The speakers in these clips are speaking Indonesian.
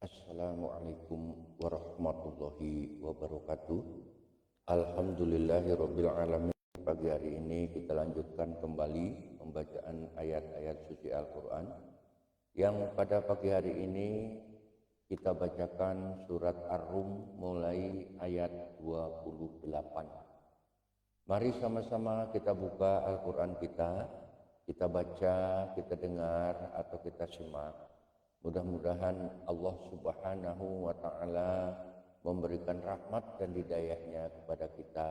Assalamualaikum warahmatullahi wabarakatuh. Alhamdulillahirabbil alamin. Pagi hari ini kita lanjutkan kembali pembacaan ayat-ayat suci Al-Qur'an. Yang pada pagi hari ini kita bacakan surat Ar-Rum mulai ayat 28. Mari sama-sama kita buka Al-Qur'an kita baca, kita dengar atau kita simak. Mudah-mudahan Allah Subhanahu wa ta'ala memberikan rahmat dan hidayahnya kepada kita.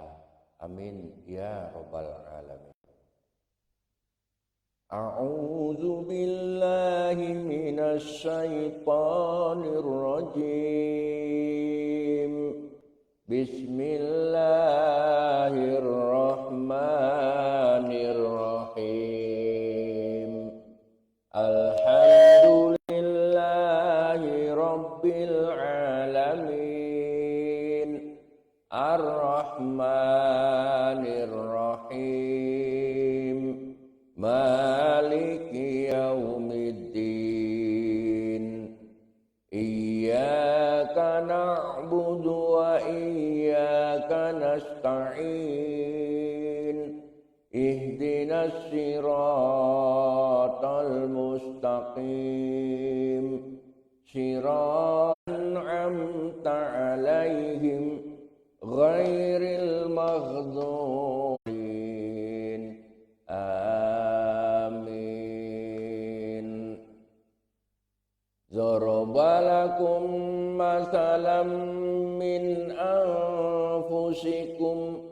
Amin ya rabbal alamin. A'udzu billahi minasy syaithanir rajim. Bismillahirrahmanirrahim. Rabbil alamin Ar-Rahmanir Rahim Maliki yaumiddin Iyyaka na'budu wa iyyaka nasta'in Ihdinas siratal mustaqim Shiratan amta alaihim ghairil maghdubin. Amin. Zarabalakum masalam min anfusikum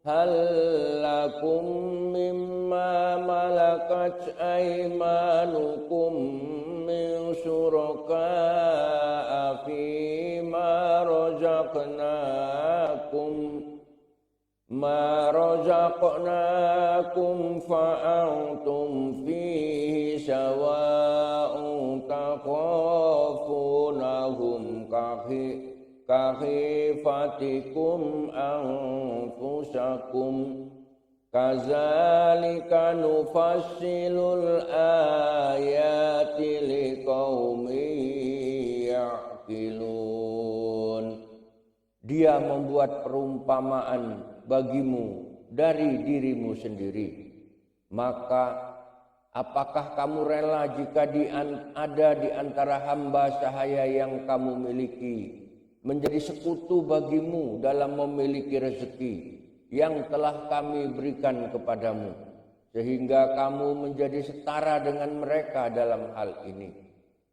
hal lakum mimma malakat aymanukum min syuraka'a fima razaqnakum fa'antum fihi sawa'un takhafunahum kakhifatikum anfusakum kadzalika nufassilul ayati liqaumin ya'qilun. Dia membuat perumpamaan bagimu dari dirimu sendiri. Maka apakah kamu rela jika ada di antara hamba sahaya yang kamu miliki menjadi sekutu bagimu dalam memiliki rezeki yang telah kami berikan kepadamu, sehingga kamu menjadi setara dengan mereka dalam hal ini.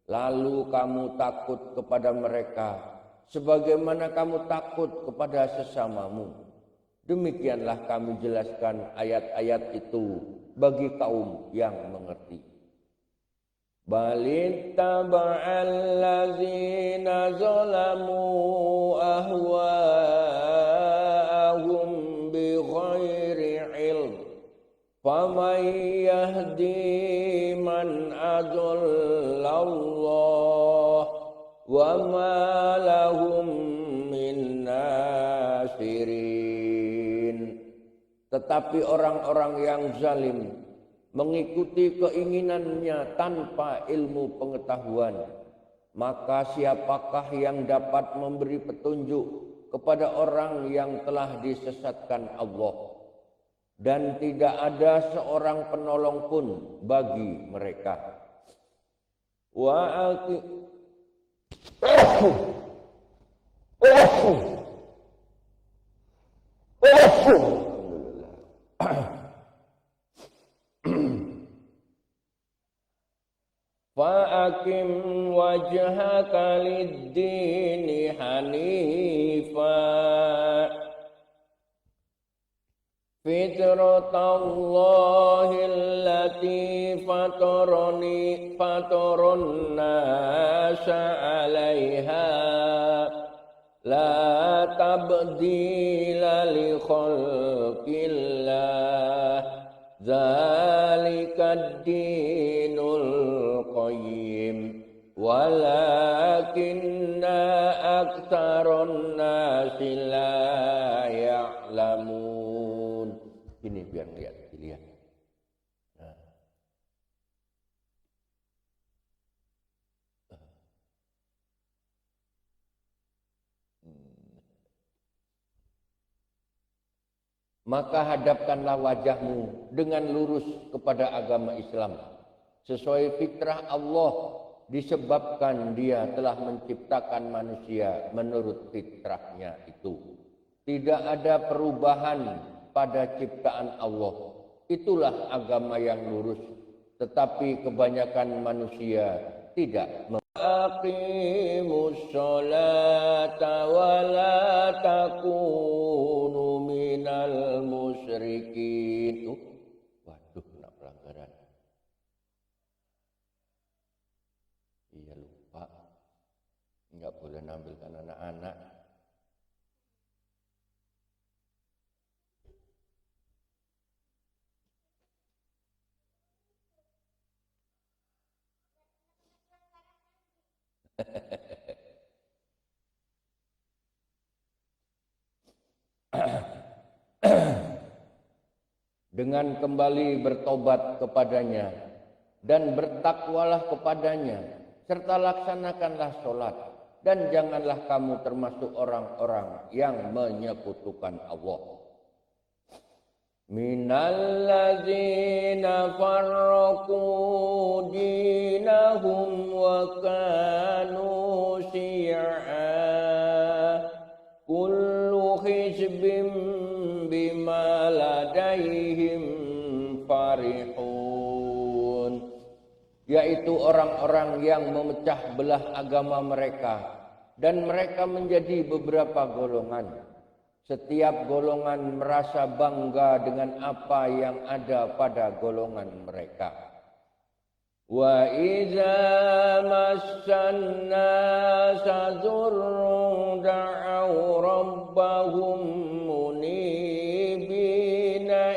Lalu kamu takut kepada mereka, sebagaimana kamu takut kepada sesamamu. Demikianlah kami jelaskan ayat-ayat itu bagi kaum yang mengerti. Balittaba'al ladzina zalamu ahwa'ahum bighairi ilm faman yahdi man adallallah wa ma lahum min nasirin. Tetapi orang-orang yang zalim mengikuti keinginannya tanpa ilmu pengetahuan, maka siapakah yang dapat memberi petunjuk kepada orang yang telah disesatkan Allah? Dan tidak ada seorang penolong pun bagi mereka. Fa'akim wajhaka lid-dini hanifa fitratallahi allati fataran nasa 'alaiha la tabdila li khalqillah zalikad dinul qayyim walakinna aktsaron nasi la ya'lamun. Ini biar dilihat. Nah. maka hadapkanlah wajahmu dengan lurus kepada agama Islam sesuai fitrah Allah, disebabkan Dia telah menciptakan manusia menurut fitrahnya itu. Tidak ada perubahan pada ciptaan Allah. Itulah agama yang lurus. Tetapi kebanyakan manusia tidak. Aqimus sholata wa la takunu minal musyrikin. Waduh, nak pelanggaran. Iya, lupa. Enggak boleh nampilkan anak-anak. Dengan kembali bertobat kepadanya dan bertakwalah kepadanya, serta laksanakanlah sholat, dan janganlah kamu termasuk orang-orang yang menyekutukan Allah. Minal ladzina farraqu dinahum wa kanu syi'a kullu hizbin bima ladaihim farihun, yaitu orang-orang yang memecah belah agama mereka dan mereka menjadi beberapa golongan. Setiap golongan merasa bangga dengan apa yang ada pada golongan mereka. Wa idza massan nasa dzurrun da'aw rabbahum munibina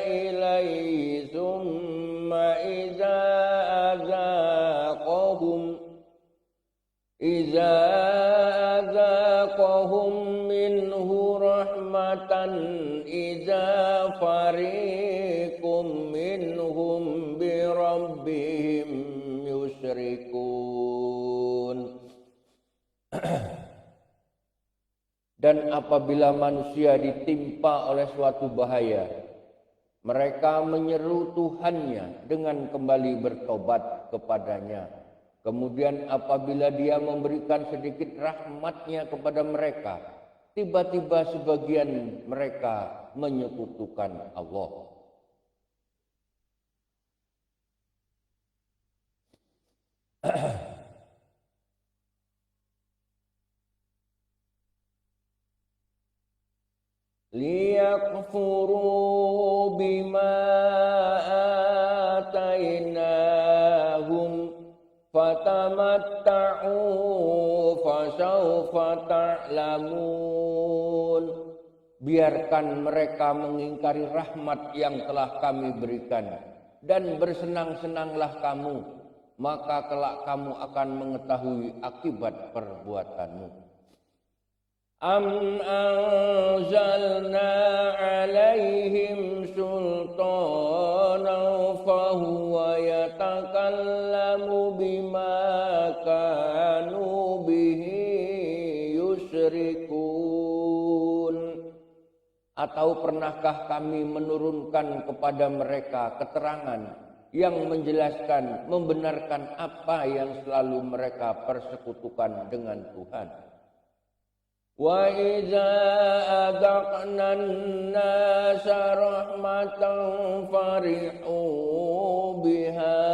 ilaihi thumma idza azaqahum minhu rahmatan idza fariqum minhum bi rabbihim yusyrikun. Dan apabila manusia ditimpa oleh suatu bahaya, mereka menyeru Tuhannya dengan kembali bertobat kepadanya. Kemudian apabila Dia memberikan sedikit rahmatnya kepada mereka, tiba-tiba sebagian mereka menyekutukan Allah. Liyakfuru bima atainahum fatamatta'u fasawfa ta'lamun. Biarkan mereka mengingkari rahmat yang telah kami berikan dan bersenang-senanglah kamu, maka kelak kamu akan mengetahui akibat perbuatanmu. Am anzalna alaihim sultanan fahuwa yatakallamu bima kanu bihi yusyrikun. Atau pernahkah kami menurunkan kepada mereka keterangan yang menjelaskan, membenarkan apa yang selalu mereka persekutukan dengan Tuhan? Wa idza adaqna an-nasa rahmatan farihu biha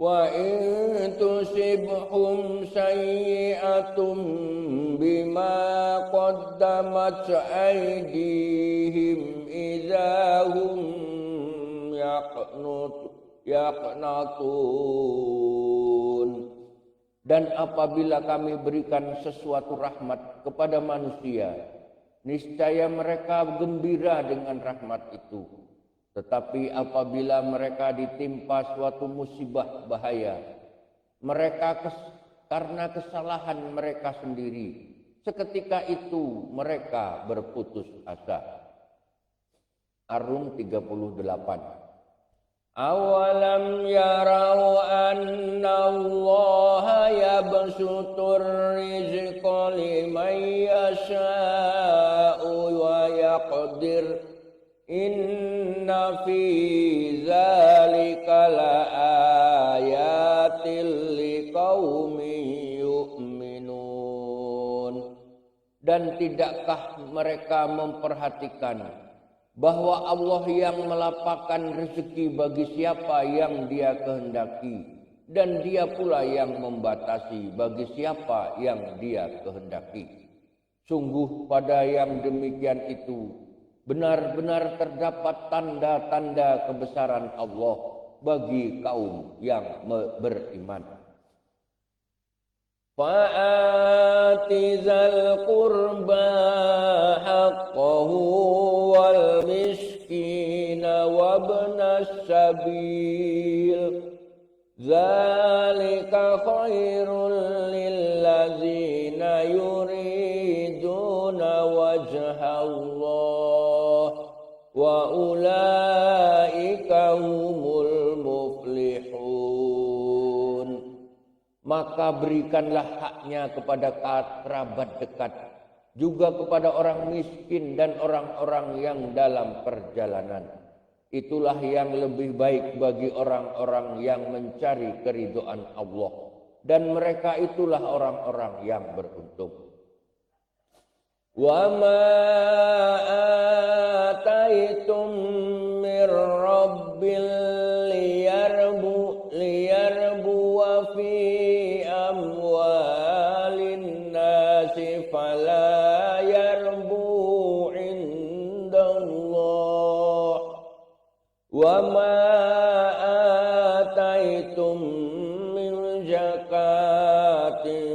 wa in tusibhum sayyi'atun bima qaddamat aydihim idza hum yaqnatun. Dan apabila kami berikan sesuatu rahmat kepada manusia, niscaya mereka gembira dengan rahmat itu. Tetapi apabila mereka ditimpa suatu musibah bahaya, mereka karena kesalahan mereka sendiri, seketika itu mereka berputus asa. Ar-Rum 38. Awalam yarau anna Allah yabsutur rizqa liman yasha'u wa yaqdir Inna fi zalika laayatil liqaumin yu'minun. Dan tidakkah mereka memperhatikan bahwa Allah yang melapangkan rezeki bagi siapa yang Dia kehendaki, dan Dia pula yang membatasi bagi siapa yang Dia kehendaki. Sungguh pada yang demikian itu benar-benar terdapat tanda-tanda kebesaran Allah bagi kaum yang beriman. Fa'ati zal qurba haqqahu wal miskina wabnas sabil zalika khairul lillazina yuriduna wajhallah wa ulaika humul muflihun. Maka berikanlah haknya kepada kerabat dekat, juga kepada orang miskin dan orang-orang yang dalam perjalanan. Itulah yang lebih baik bagi orang-orang yang mencari keridhaan Allah, dan mereka itulah orang-orang yang beruntung. Wa ma ataitum mir rabbil liyarbu wa fi amwalin nasi fala yarbu indallah wa ma ataitum min zakatin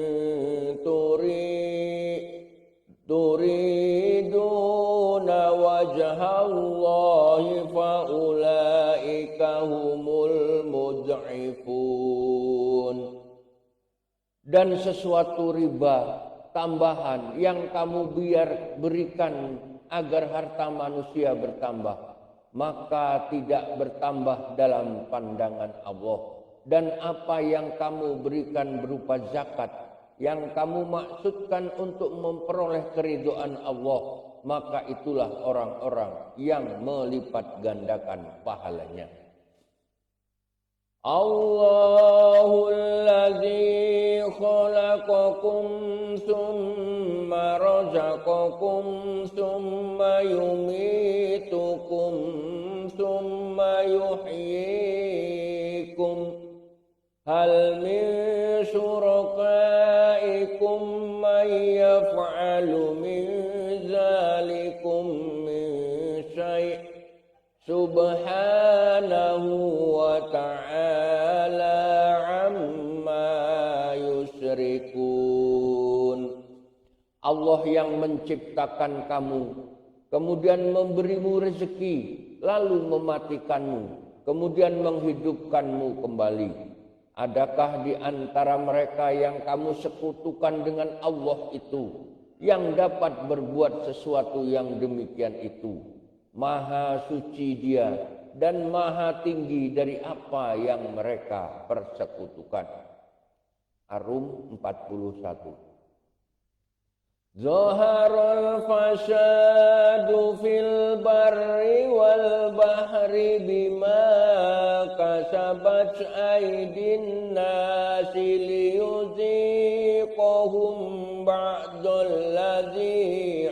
turiduna wajhallahi fa ulaika humul mud'ifun. Dan sesuatu riba tambahan yang kamu berikan agar harta manusia bertambah, maka tidak bertambah dalam pandangan Allah. Dan apa yang kamu berikan berupa zakat yang kamu maksudkan untuk memperoleh keridhaan Allah, maka itulah orang-orang yang melipat gandakan pahalanya. Allahul ladzi khalaqakum tsumma razaqakum tsumma yumitukum tsumma yuhyikum hal min syurakaikum man yaf'alu min zalikum min syai' subhanahu wa ta'ala amma yusyrikun. Allah yang menciptakan kamu, kemudian memberimu rezeki, lalu mematikanmu, kemudian menghidupkanmu kembali. Adakah di antara mereka yang kamu sekutukan dengan Allah itu yang dapat berbuat sesuatu yang demikian itu? Maha suci Dia dan maha tinggi dari apa yang mereka persekutukan. Ar-Rum 41. Zaharal fasadu fil barri wal bahri bima kasabat aydin nasi liyuziqahum ba'dal ladzi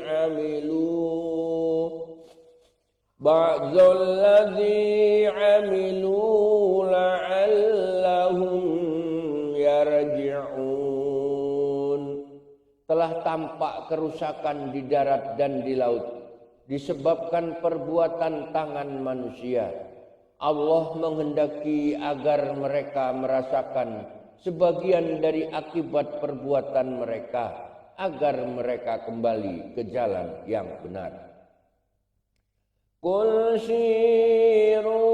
amilu la'allahum yarji'un. Telah tampak kerusakan di darat dan di laut disebabkan perbuatan tangan manusia. Allah menghendaki agar mereka merasakan sebagian dari akibat perbuatan mereka, agar mereka kembali ke jalan yang benar. Qul siru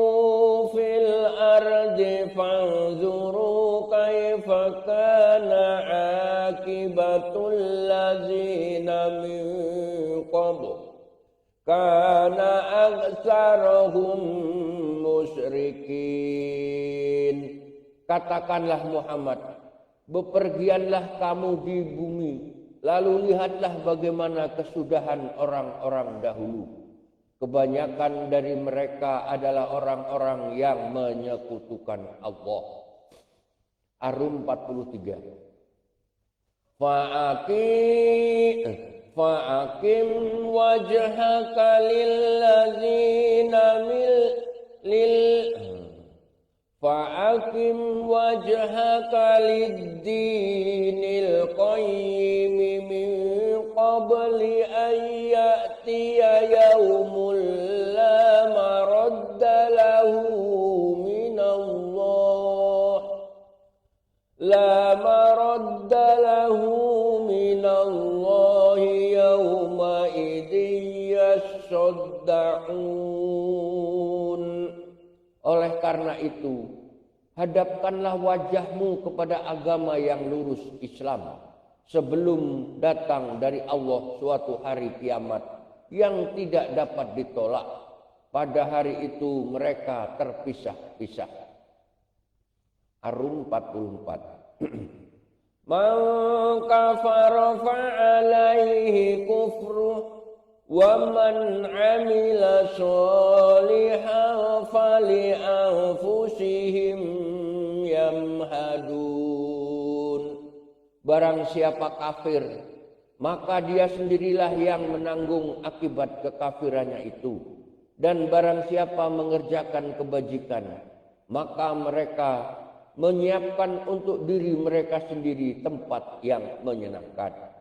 fil ardi fanzuru kaifa kana akibatul ladzina min qabl kana aktsaruhum musyrikin. Katakanlah Muhammad, bepergianlah kamu di bumi, lalu lihatlah bagaimana kesudahan orang-orang dahulu. Kebanyakan dari mereka adalah orang-orang yang menyekutukan Allah. Ar-Rum 43. Fa'akim wajhaka lillazina Fa'akim wajhaka lid-dinil qayyim min qabli an ya'tiya yawmul la maradda lahu minallah la maradda lahu minallah yawma idin yassadda'un. Oleh karena itu, hadapkanlah wajahmu kepada agama yang lurus Islam sebelum datang dari Allah suatu hari kiamat yang tidak dapat ditolak. Pada hari itu mereka terpisah-pisah. Ar-Rum 44. Man kafara fa'alaihi kufruh wa man amila sholihan fali anfusihim yamhadun. Barang siapa kafir, maka dia sendirilah yang menanggung akibat kekafirannya itu. Dan barang siapa mengerjakan kebajikan, maka mereka menyiapkan untuk diri mereka sendiri tempat yang menyenangkan.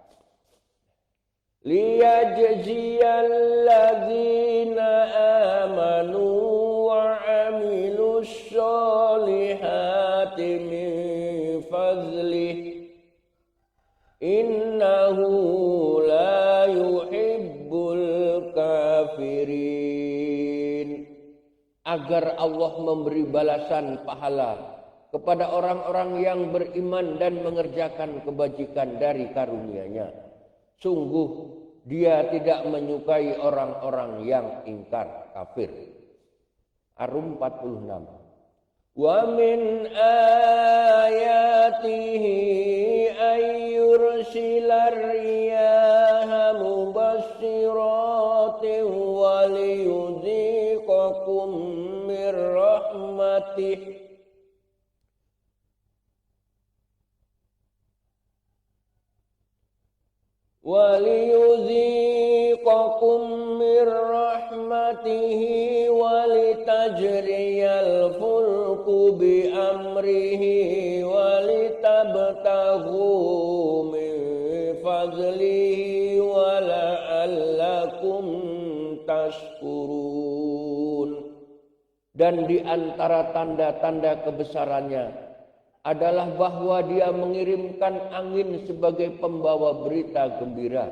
Liyajziyal ladzina amanu wa amilus sholihati min fadlih innahu la yuhibbul kafirin. Agar Allah memberi balasan pahala kepada orang-orang yang beriman dan mengerjakan kebajikan dari karunia-Nya. Sungguh dia tidak menyukai orang-orang yang ingkar kafir. Ar-Rum 46. Wa min ayatihi ayyursilar riyaha mubassiratin wa liyudhiqakum mir rahmatih وَلِيُذِيقَكُم مِّن رَّحْمَتِهِ وَلِتَجْرِيَ الْفُلْكُ بِأَمْرِهِ وَلِتَبْتَغُوا مِن فَضْلِهِ وَلَعَلَّكُمْ تَشْكُرُونَ. Dan di antara tanda-tanda kebesarannya adalah bahwa dia mengirimkan angin sebagai pembawa berita gembira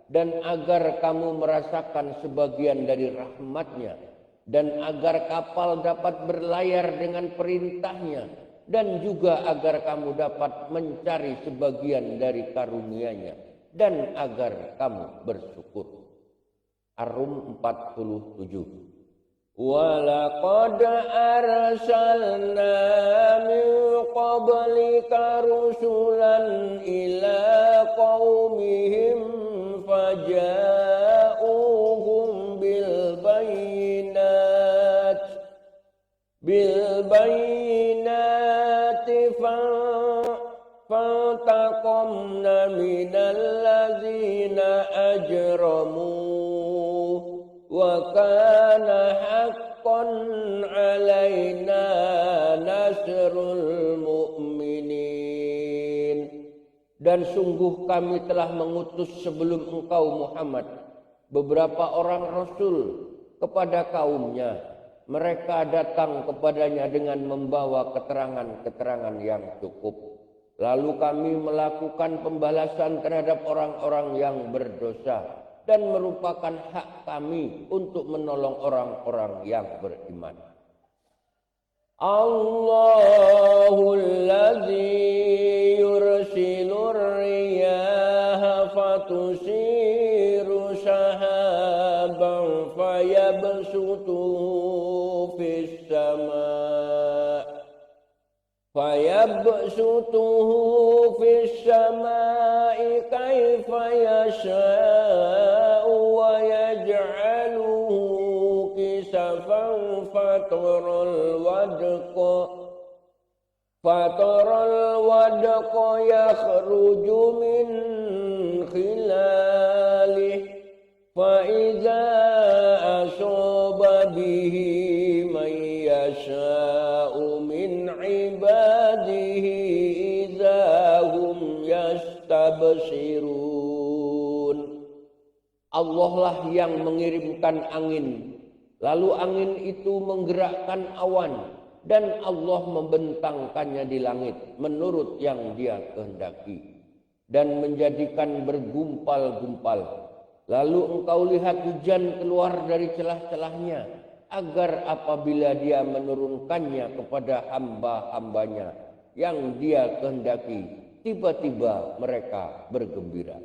dan agar kamu merasakan sebagian dari rahmatnya dan agar kapal dapat berlayar dengan perintahnya dan juga agar kamu dapat mencari sebagian dari karunia-Nya dan agar kamu bersyukur. Ar-Rum 47. وَلَقَدْ أَرْسَلْنَا مِنْ قَبْلِكَ رُسُلًا إِلَى قَوْمِهِمْ فَجَاءُوهُمْ بِالْبَيِّنَاتِ فَانْتَقَمْنَا مِنَ الَّذِينَ أَجْرَمُوا وَكَانَ حَقًّا عَلَيْنَا نَصْرُ الْمُؤْمِنِينَ. Dan sungguh kami telah mengutus sebelum engkau Muhammad beberapa orang rasul kepada kaumnya. Mereka datang kepadanya dengan membawa keterangan-keterangan yang cukup. Lalu kami melakukan pembalasan terhadap orang-orang yang berdosa dan merupakan hak kami untuk menolong orang-orang yang beriman. Allahul ladzi yursilur riyaha fatusiru sahaban fayabsutuhu fis samaa'i kaifa yasha'u wa yaj'aluhu fataral wadqa yakhruju min khilalih fa iza asaba bihi man yasha'u min ibadihi iza hum yastabshirun. Allah lah yang mengirimkan angin, lalu angin itu menggerakkan awan, dan Allah membentangkannya di langit menurut yang Dia kehendaki, dan menjadikan bergumpal-gumpal. Lalu engkau lihat hujan keluar dari celah-celahnya, agar apabila Dia menurunkannya kepada hamba-hambanya yang Dia kehendaki, tiba-tiba mereka bergembira.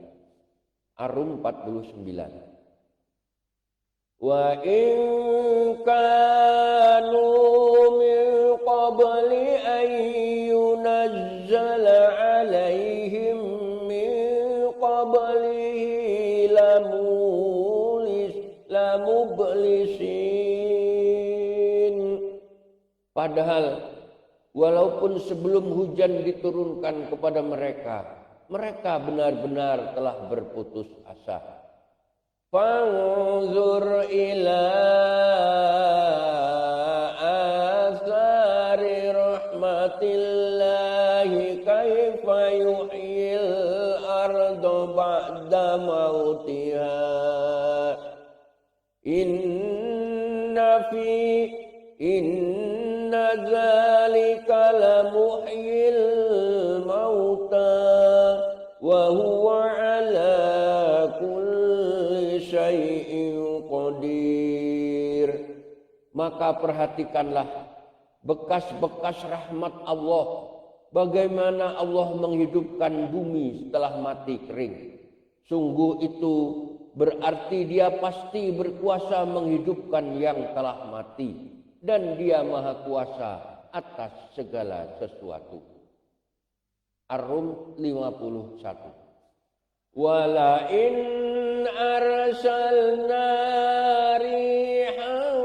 Ar-Rum 49. Wa in kanu min qabli an yunazzala alaihim min qablihi lamublisin. Padahal walaupun sebelum hujan diturunkan kepada mereka, mereka benar-benar telah berputus asa. Fanzur ila athari rahmatillahi kaifa yuhyil arda ba'da mautiha. Inna zalika lamuhyil mauta wa huwa ala kulli syai'in qadir. Maka perhatikanlah bekas-bekas rahmat Allah, bagaimana Allah menghidupkan bumi setelah mati kering. Sungguh itu berarti Dia pasti berkuasa menghidupkan yang telah mati, dan Dia maha kuasa atas segala sesuatu. Ar-Rum 51. Wala in arsalna rihan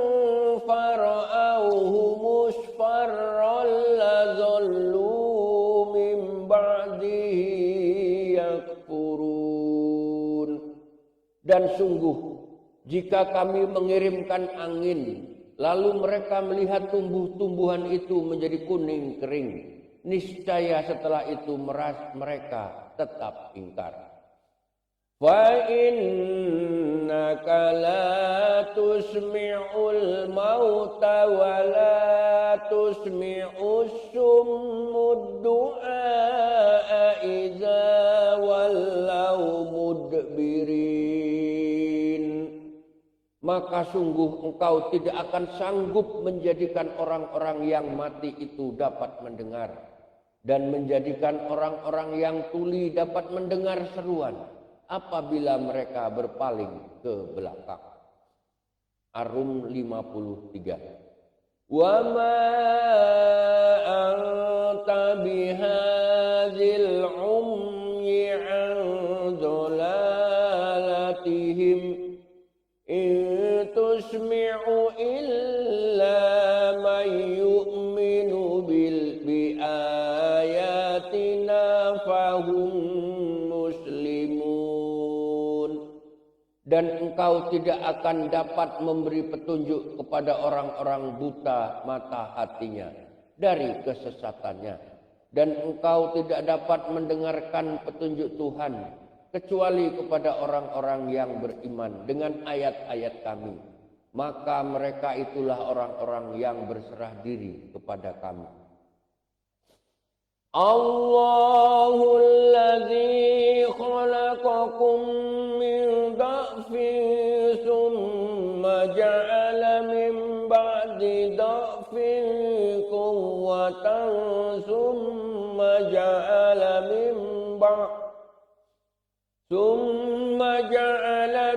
fara'auhu musfarran la zallu min ba'dihi yakfurun. Dan sungguh jika kami mengirimkan angin, lalu mereka melihat tumbuh-tumbuhan itu menjadi kuning kering, niscaya setelah itu mereka tetap ingkar. Fa innaka la tusmi'ul mauta wa la tusmi'us summud du'a idza wallaw mudbirin. Maka sungguh engkau tidak akan sanggup menjadikan orang-orang yang mati itu dapat mendengar, dan menjadikan orang-orang yang tuli dapat mendengar seruan apabila mereka berpaling ke belakang. Ar-Rum 53. Wa ma anta bihadzil umyi an dhalalatihim in tusmi'u illa man yu'minu bi ayatina fahum muslimun. Dan engkau tidak akan dapat memberi petunjuk kepada orang-orang buta mata hatinya dari kesesatannya, dan engkau tidak dapat mendengarkan petunjuk Tuhan kecuali kepada orang-orang yang beriman dengan ayat-ayat kami. Maka mereka itulah orang-orang yang berserah diri kepada kami. Allahul ladzi khalaqakum min dha'fin thumma ja'ala min ba'di dha'fin quwwatan thumma ja'ala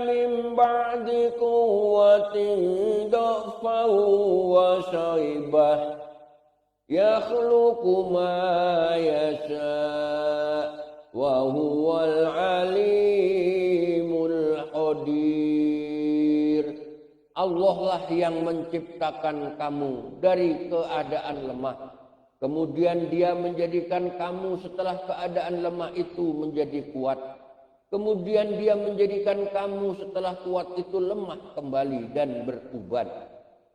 min ba'di quwwatin dha'fan wa shaybah yakhluqu ma yasha wa huwal alimul qadir. Allah Allah lah yang menciptakan kamu dari keadaan lemah. Kemudian Dia menjadikan kamu setelah keadaan lemah itu menjadi kuat. Kemudian Dia menjadikan kamu setelah kuat itu lemah kembali dan beruban.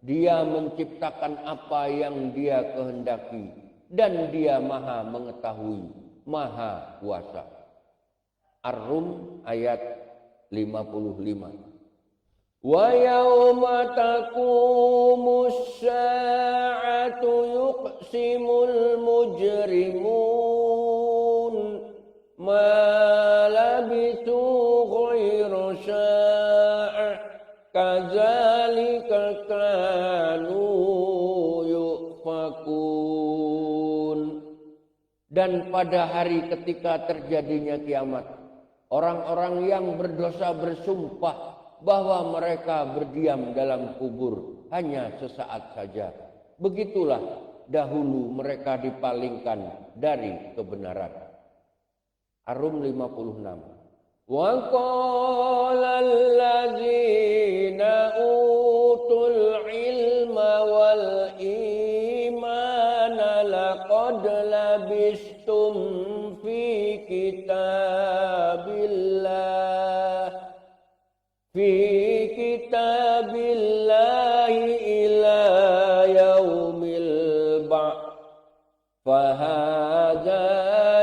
Dia menciptakan apa yang Dia kehendaki dan Dia Maha mengetahui, Maha kuasa. Ar-Rum ayat 55. Wa yawma taqumus sa'atu yuqsimul mujrimun ma labithu ghairu sa'a kadzalika kanu yufakun. Dan pada hari ketika terjadinya kiamat, orang-orang yang berdosa bersumpah bahwa mereka berdiam dalam kubur hanya sesaat saja. Begitulah dahulu mereka dipalingkan dari kebenaran. Ar-Rum 56. Wa qala allazina utul ilma wal imana laqad labistum fi kitabillah ila yaumil ba'ts fahadha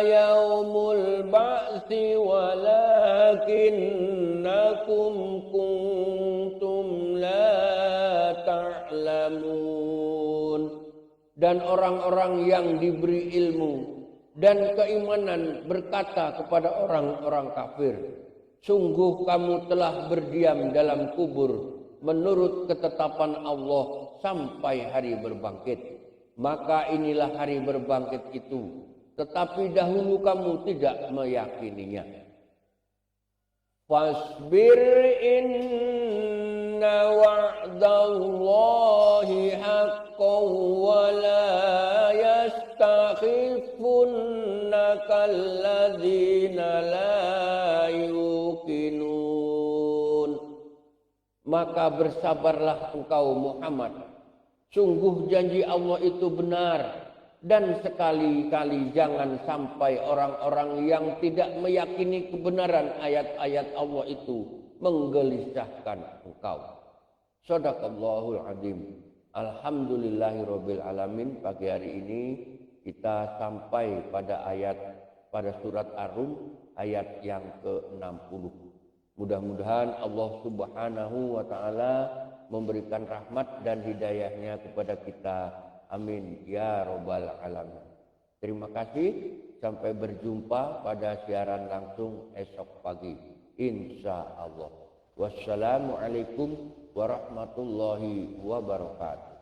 yaumul ba'tsi walakinnakum kuntum la ta'lamun. Dan orang-orang yang diberi ilmu dan keimanan berkata kepada orang-orang kafir, sungguh kamu telah berdiam dalam kubur menurut ketetapan Allah sampai hari berbangkit. Maka inilah hari berbangkit itu, tetapi dahulu kamu tidak meyakininya. Fasbir inna wa'dallahi haqqan wa la yastakhifunnaka alladzina la yuqinun. Maka bersabarlah engkau Muhammad, sungguh janji Allah itu benar, dan sekali-kali jangan sampai orang-orang yang tidak meyakini kebenaran ayat-ayat Allah itu menggelisahkan engkau. Shadaqallahul azim. Alhamdulillahirabbil alamin. Pagi hari ini kita sampai pada surat Ar-Rum ayat yang ke-60. Mudah-mudahan Allah Subhanahu wa taala memberikan rahmat dan hidayahnya kepada kita. Amin ya robbal alamin. Terima kasih. Sampai berjumpa pada siaran langsung esok pagi, insya Allah. Wassalamualaikum warahmatullahi wabarakatuh.